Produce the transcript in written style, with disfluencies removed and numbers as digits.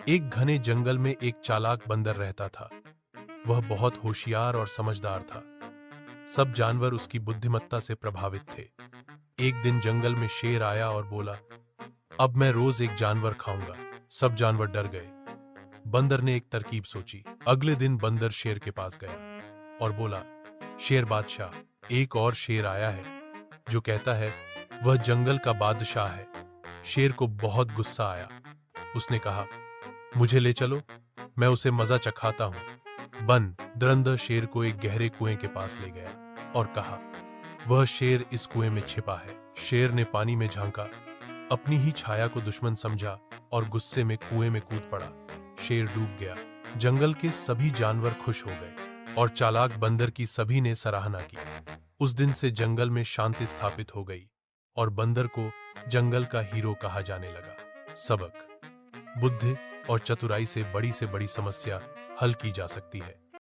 एक घने जंगल में एक चालाक बंदर रहता था। वह बहुत होशियार और समझदार था। सब जानवर उसकी बुद्धिमत्ता से प्रभावित थे। एक दिन जंगल में शेर आया और बोला, अब मैं रोज एक जानवर खाऊंगा। सब जानवर डर गए। बंदर ने एक तरकीब सोची। अगले दिन बंदर शेर के पास गया और बोला, शेर बादशाह, एक और शेर आया है जो कहता है वह जंगल का बादशाह है। शेर को बहुत गुस्सा आया। उसने कहा, मुझे ले चलो, मैं उसे मजा चखाता हूं। दरंदर शेर को एक गहरे कुएं के पास ले गया और कहा, वह शेर इस कुएं में छिपा है। शेर ने पानी में झांका, अपनी ही छाया को दुश्मन समझा और गुस्से में कुएं में कूद पड़ा। शेर डूब गया। जंगल के सभी जानवर खुश हो गए और चालाक बंदर की सभी ने सराहना की। उस दिन से जंगल में शांति स्थापित हो गई और बंदर को जंगल का हीरो कहा जाने लगा। सबक: बुद्धि और चतुराई से बड़ी समस्या हल की जा सकती है।